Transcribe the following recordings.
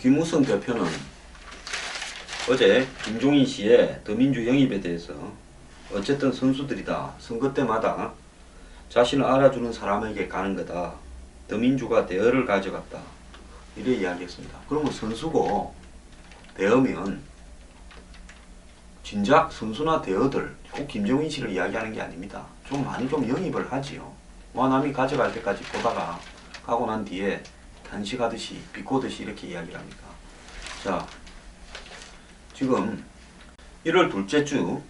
김무성 대표는 어제 김종인 씨의 더민주 영입에 대해서 어쨌든 선수들이다. 선거 때마다 자신을 알아주는 사람에게 가는 거다. 더민주가 대어를 가져갔다. 이래 이야기했습니다. 그러면 선수고 대어면 진작 선수나 대어들 꼭 김종인 씨를 이야기하는 게 아닙니다. 좀 많이 좀 영입을 하지요. 남이 가져갈 때까지 보다가 가고 난 뒤에 단식하듯이 비꼬듯이 이렇게 이야기를 합니다. 자, 지금 1월 둘째 주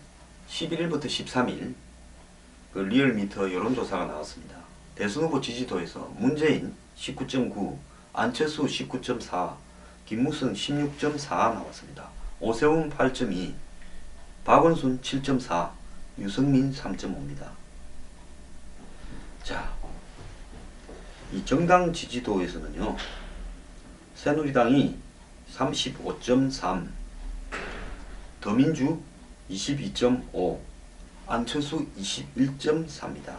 11일부터 13일 그 리얼미터 여론조사가 나왔습니다. 대선 후보 지지도에서 문재인 19.9, 안철수 19.4, 김무성 16.4 나왔습니다. 오세훈 8.2, 박원순 7.4, 유승민 3.5입니다. 자, 이 정당 지지도에서는요, 새누리당이 35.3, 더민주 22.5, 안철수 21.4입니다.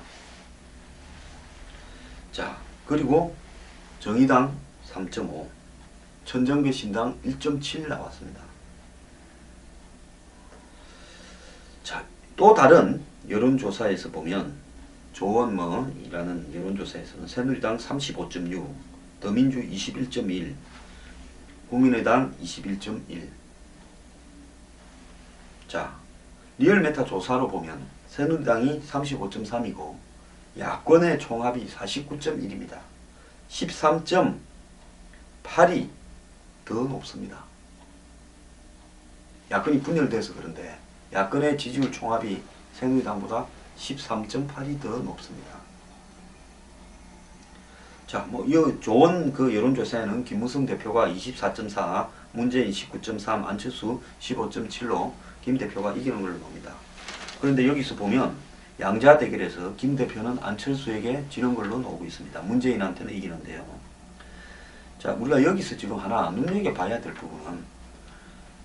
자, 그리고 정의당 3.5, 천정배 신당 1.7 나왔습니다. 자, 또 다른 여론조사에서 보면 조원머이라는 여론조사에서는 새누리당 35.6, 더민주 21.1, 국민의당 21.1. 자, 리얼메타 조사로 보면 새누리당이 35.3이고 야권의 총합이 49.1입니다. 13.8이 더 높습니다. 야권이 분열돼서 그런데 야권의 지지율 총합이 새누리당보다 13.8이 더 높습니다. 자, 이 좋은 그 여론조사에는 김무성 대표가 24.4, 문재인 19.3, 안철수 15.7로 김 대표가 이기는 걸로 봅니다. 그런데 여기서 보면 양자 대결에서 김 대표는 안철수에게 지는 걸로 나오고 있습니다. 문재인한테는 이기는데요. 자, 우리가 여기서 지금 하나 눈여겨봐야 될 부분은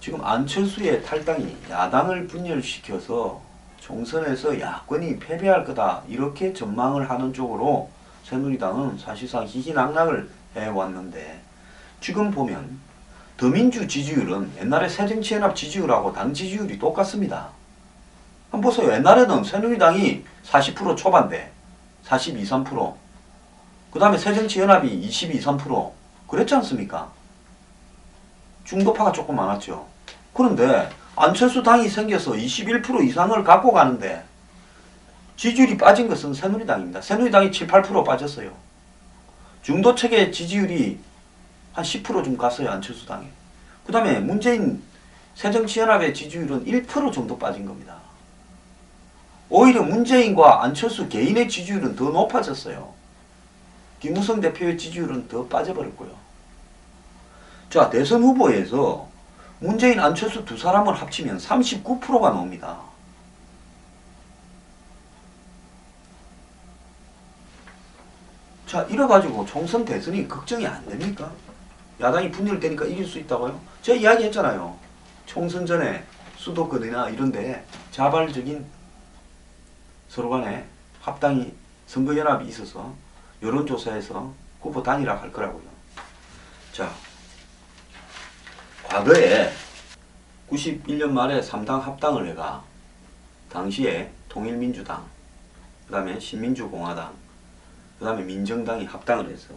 지금 안철수의 탈당이 야당을 분열시켜서 총선에서 야권이 패배할 거다 이렇게 전망을 하는 쪽으로 새누리당은 사실상 희희낙낙을 해왔는데 지금 보면 더민주 지지율은 옛날에 새정치연합 지지율하고 당 지지율이 똑같습니다. 한번 보세요. 옛날에는 새누리당이 40% 초반대 42, 3%, 그 다음에 새정치연합이 22, 3% 그랬지 않습니까? 중도파가 조금 많았죠. 그런데 안철수 당이 생겨서 21% 이상을 갖고 가는데 지지율이 빠진 것은 새누리당입니다. 새누리당이 7, 8% 빠졌어요. 중도측의 지지율이 한 10% 좀 갔어요. 안철수 당에. 그 다음에 문재인 새정치연합의 지지율은 1% 정도 빠진 겁니다. 오히려 문재인과 안철수 개인의 지지율은 더 높아졌어요. 김무성 대표의 지지율은 더 빠져버렸고요. 자, 대선 후보에서 문재인, 안철수 두 사람을 합치면 39%가 나옵니다. 자, 이래가지고 총선 대선이 걱정이 안 됩니까? 야당이 분열되니까 이길 수 있다고요? 제가 이야기했잖아요. 총선 전에 수도권이나 이런데 자발적인 서로 간에 합당이 선거연합이 있어서 여론조사에서 후보 단일화할 거라고요. 자, 과거에 91년 말에 3당 합당을 해가 당시에 통일민주당, 그 다음에 신민주공화당, 그 다음에 민정당이 합당을 해서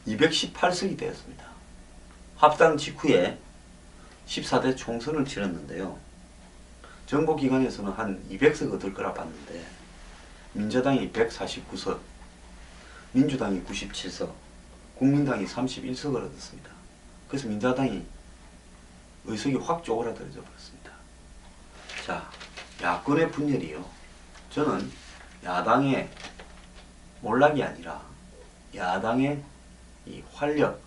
218석이 되었습니다. 합당 직후에 14대 총선을 치렀는데요. 정보기관에서는 한 200석 얻을 거라 봤는데 민주당이 149석, 민주당이 97석, 국민당이 31석을 얻었습니다. 그래서 민주당이 의석이 확 쪼그라들어져 버렸습니다. 자, 야권의 분열이요. 저는 야당의 몰락이 아니라 야당의 이 활력,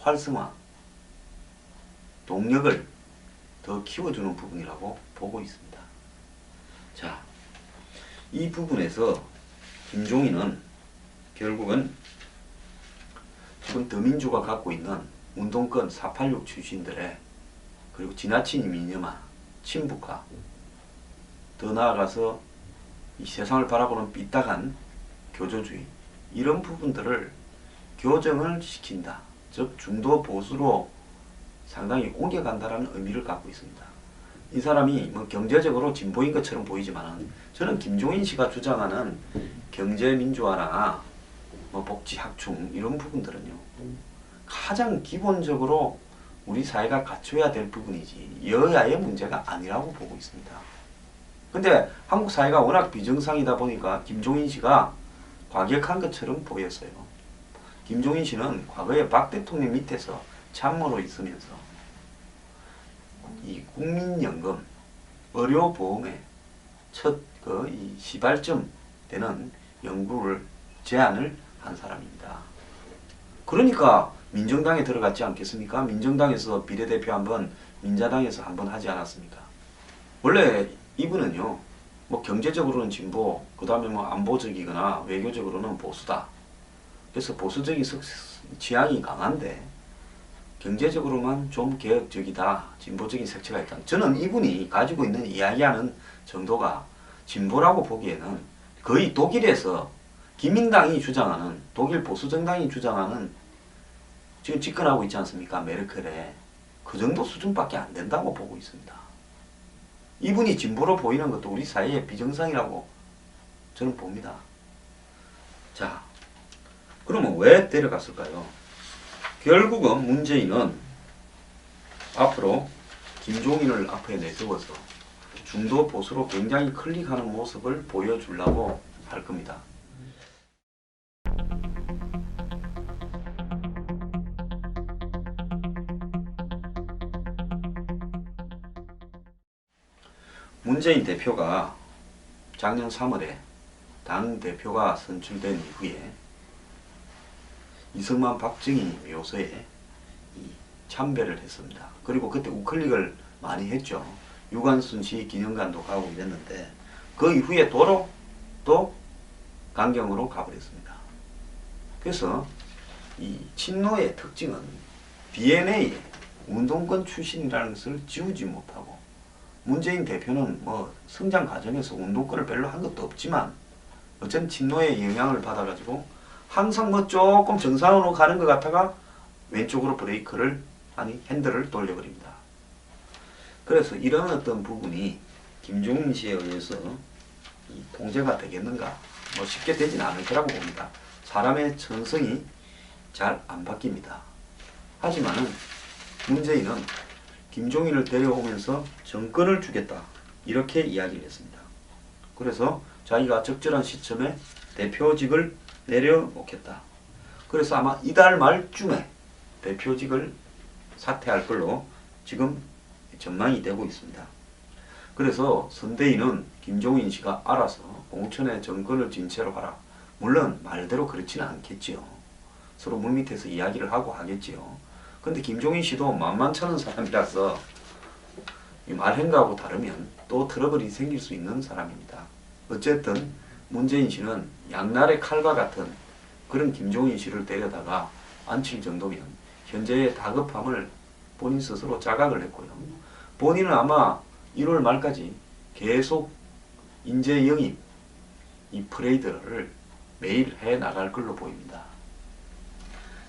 활성화, 동력을 더 키워주는 부분이라고 보고 있습니다. 자, 이 부분에서 김종인은 결국은 지금 더민주가 갖고 있는 운동권 486 출신들의 그리고 지나친 이념화, 친북화, 더 나아가서 이 세상을 바라보는 삐딱한 교조주의 이런 부분들을 교정을 시킨다. 즉 중도 보수로 상당히 옮겨간다라는 의미를 갖고 있습니다. 이 사람이 뭐 경제적으로 진보인 것처럼 보이지만 저는 김종인 씨가 주장하는 경제민주화나 뭐 복지학충 이런 부분들은요, 가장 기본적으로 우리 사회가 갖춰야 될 부분이지 여야의 문제가 아니라고 보고 있습니다. 근데 한국 사회가 워낙 비정상이다 보니까 김종인 씨가 과격한 것처럼 보였어요. 김종인 씨는 과거에 박 대통령 밑에서 참모로 있으면서 이 국민연금, 의료보험의 첫 이 시발점 되는 연구를 제안을 한 사람입니다. 그러니까 민정당에 들어갔지 않겠습니까? 민정당에서 비례대표 한번, 민자당에서 한번 하지 않았습니까? 원래 이분은요, 뭐 경제적으로는 진보, 그 다음에 뭐 안보적이거나 외교적으로는 보수다. 그래서 보수적인 취향이 강한데 경제적으로만 좀 개혁적이다, 진보적인 색채가 있다. 저는 이분이 가지고 있는 이야기하는 정도가 진보라고 보기에는 거의 독일에서 기민당이 주장하는, 독일 보수정당이 주장하는, 지금 집권하고 있지 않습니까? 메르켈에. 그 정도 수준밖에 안 된다고 보고 있습니다. 이분이 진보로 보이는 것도 우리 사회의 비정상이라고 저는 봅니다. 자, 그러면 왜 데려갔을까요? 결국은 문재인은 앞으로 김종인을 앞에 내세워서 중도 보수로 굉장히 클릭하는 모습을 보여주려고 할 겁니다. 문재인 대표가 작년 3월에 당 대표가 선출된 이후에 이승만 박정희 묘소에 참배를 했습니다. 그리고 그때 우클릭을 많이 했죠. 유관순 씨 기념관도 가고 이랬는데 그 이후에 도로 또 강경으로 가버렸습니다. 그래서 이 친노의 특징은 DNA 운동권 출신이라는 것을 지우지 못하고, 문재인 대표는 뭐 성장 과정에서 운동권을 별로 한 것도 없지만 어쨌든 친노의 영향을 받아가지고 항상 뭐 조금 정상으로 가는 것 같다가 왼쪽으로 브레이크를, 아니 핸들을 돌려버립니다. 그래서 이런 어떤 부분이 김종인 씨에 의해서 이 통제가 되겠는가? 뭐 쉽게 되지는 않을 거라고 봅니다. 사람의 천성이 잘 안 바뀝니다. 하지만은 문재인은 김종인을 데려오면서 정권을 주겠다, 이렇게 이야기를 했습니다. 그래서 자기가 적절한 시점에 대표직을 내려놓겠다. 그래서 아마 이달 말쯤에 대표직을 사퇴할 걸로 지금 전망이 되고 있습니다. 그래서 선대위는 김종인 씨가 알아서 공천의 정권을 진 채로 하라. 물론 말대로 그렇지는 않겠지요. 서로 물밑에서 이야기를 하고 하겠지요. 근데 김종인 씨도 만만찮은 사람이라서 이 말행가하고 다르면 또 트러블이 생길 수 있는 사람입니다. 어쨌든 문재인 씨는 양날의 칼과 같은 그런 김종인 씨를 데려다가 앉힐 정도면 현재의 다급함을 본인 스스로 자각을 했고요. 본인은 아마 1월 말까지 계속 인재 영입, 이 프레이드를 매일 해 나갈 걸로 보입니다.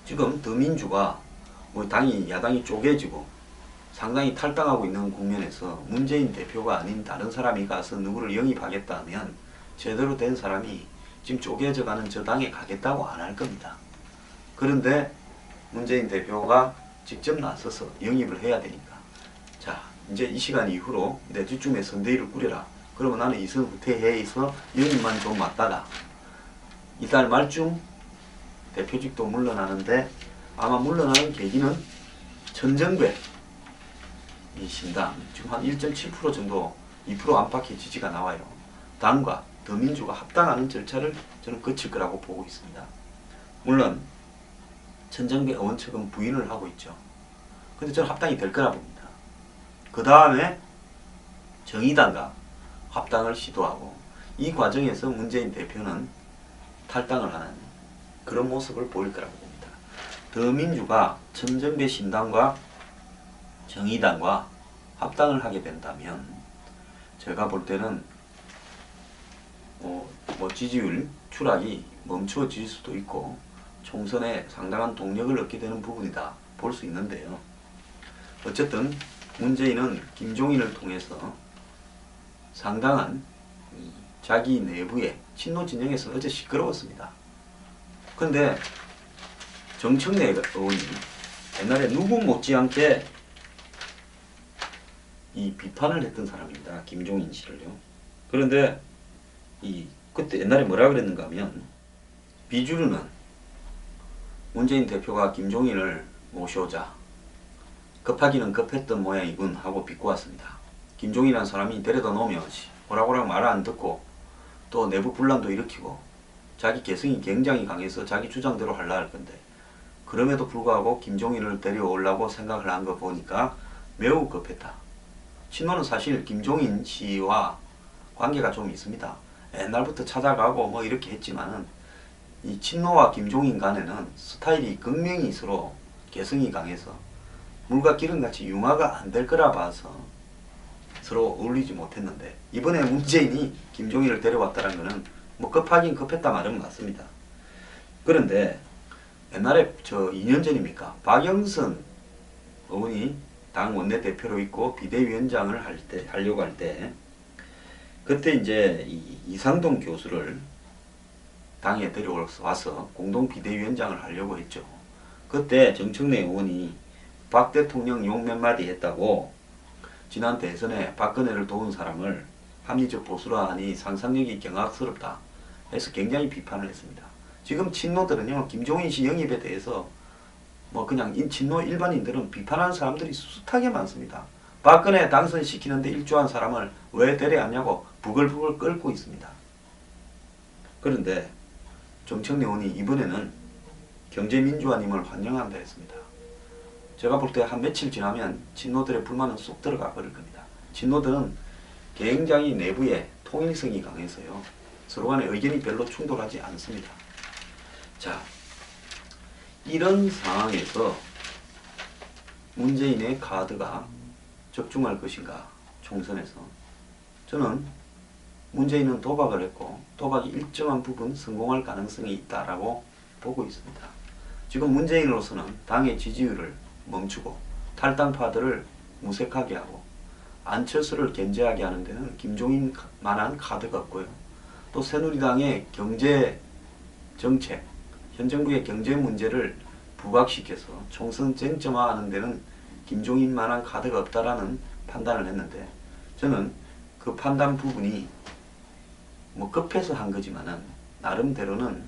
지금 더민주가 뭐 당이, 야당이 쪼개지고 상당히 탈당하고 있는 국면에서 문재인 대표가 아닌 다른 사람이 가서 누구를 영입하겠다 하면 제대로 된 사람이 지금 쪼개져 가는 저 당에 가겠다고 안 할 겁니다. 그런데 문재인 대표가 직접 나서서 영입을 해야 되니까, 자, 이제 이 시간 이후로 내주쯤에 선대위를 꾸려라. 그러면 나는 이선 후퇴해서 영입만 좀 맡다가 이달 말쯤 대표직도 물러나는데, 아마 물러나는 계기는 천정배 이 신당 지금 한 1.7% 정도, 2% 안팎의 지지가 나와요. 당과 더민주가 합당하는 절차를 저는 거칠 거라고 보고 있습니다. 물론 천정배 의원 측은 부인을 하고 있죠. 근데 저는 합당이 될 거라 봅니다. 그 다음에 정의당과 합당을 시도하고, 이 과정에서 문재인 대표는 탈당을 하는 그런 모습을 보일 거라고 봅니다. 더민주가 천정배 신당과 정의당과 합당을 하게 된다면 제가 볼 때는 뭐 지지율 추락이 멈추어질 수도 있고 총선에 상당한 동력을 얻게 되는 부분이다 볼 수 있는데요. 어쨌든 문재인은 김종인을 통해서 상당한 자기 내부의 친노 진영에서 어제 시끄러웠습니다. 그런데 정청래 의원이 옛날에 누구 못지않게 이 비판을 했던 사람입니다. 김종인 씨를요. 그런데 그때 옛날에 뭐라 그랬는가 하면 비주류는 문재인 대표가 김종인을 모셔오자 급하기는 급했던 모양이군 하고 비꼬았습니다. 김종인이라는 사람이 데려다 놓으면 오락오락 말 안 듣고 또 내부 분란도 일으키고 자기 개성이 굉장히 강해서 자기 주장대로 하려 할 건데 그럼에도 불구하고 김종인을 데려오려고 생각을 한 거 보니까 매우 급했다. 친노는 사실 김종인 씨와 관계가 좀 있습니다. 옛날부터 찾아가고 뭐 이렇게 했지만은 이 친노와 김종인 간에는 스타일이 극명히 서로 개성이 강해서 물과 기름같이 융화가 안 될 거라 봐서 서로 어울리지 못했는데 이번에 문재인이 김종인을 데려왔다는 것은 뭐 급하긴 급했다 말은 맞습니다. 그런데 옛날에 2년 전입니까? 박영선 의원이 당 원내대표로 있고 비대위원장을 하려고 할 때 그때 이제 이상동 교수를 당에 데려와서 공동 비대위원장을 하려고 했죠. 그때 정청래 의원이 박 대통령 욕 몇 마디 했다고 지난 대선에 박근혜를 도운 사람을 합리적 보수라 하니 상상력이 경악스럽다 해서 굉장히 비판을 했습니다. 지금 친노들은요, 김종인 씨 영입에 대해서 뭐 그냥 친노 일반인들은 비판하는 사람들이 숱하게 많습니다. 박근혜 당선시키는데 일조한 사람을 왜 데려왔냐고 부글부글 끓고 있습니다. 그런데 정청래 의원이 이번에는 경제민주화님을 환영한다 했습니다. 제가 볼 때 한 며칠 지나면 친노들의 불만은 쏙 들어가 버릴 겁니다. 친노들은 굉장히 내부에 통일성이 강해서요. 서로 간의 의견이 별로 충돌하지 않습니다. 자, 이런 상황에서 문재인의 카드가 적중할 것인가 총선에서 저는 문재인은 도박을 했고 도박이 일정한 부분 성공할 가능성이 있다라고 보고 있습니다. 지금 문재인으로서는 당의 지지율을 멈추고 탈당파들을 무색하게 하고 안철수를 견제하게 하는 데는 김종인만한 카드가 없고요. 또 새누리당의 경제 정책, 현 정부의 경제 문제를 부각시켜서 총선 쟁점화하는 데는 김종인만한 카드가 없다라는 판단을 했는데 저는 그 판단 부분이 뭐 급해서 한 거지만은 나름대로는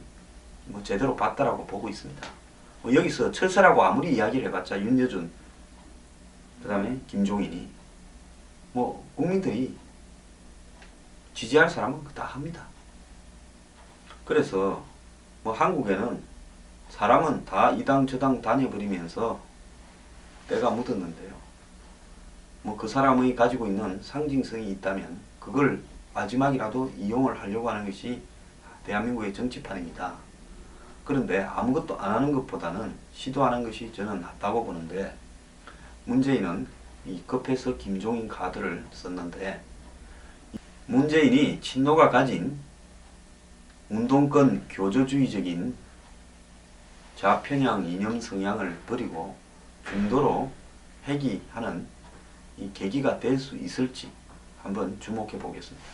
뭐 제대로 봤다라고 보고 있습니다. 뭐 여기서 철새라고 아무리 이야기를 해봤자 윤여준 그 다음에 김종인이 뭐 국민들이 지지할 사람은 다 합니다. 그래서 뭐 한국에는 사람은 다 이 당 저 당 다녀버리면서 때가 묻었는데요. 뭐 그 사람이 가지고 있는 상징성이 있다면 그걸 마지막이라도 이용을 하려고 하는 것이 대한민국의 정치판입니다. 그런데 아무것도 안 하는 것보다는 시도하는 것이 저는 낫다고 보는데 문재인은 이 급해서 김종인 카드를 썼는데 문재인이 친노가 가진 운동권 교조주의적인 좌편향 이념 성향을 버리고 중도로 회귀하는 이 계기가 될 수 있을지 한번 주목해 보겠습니다.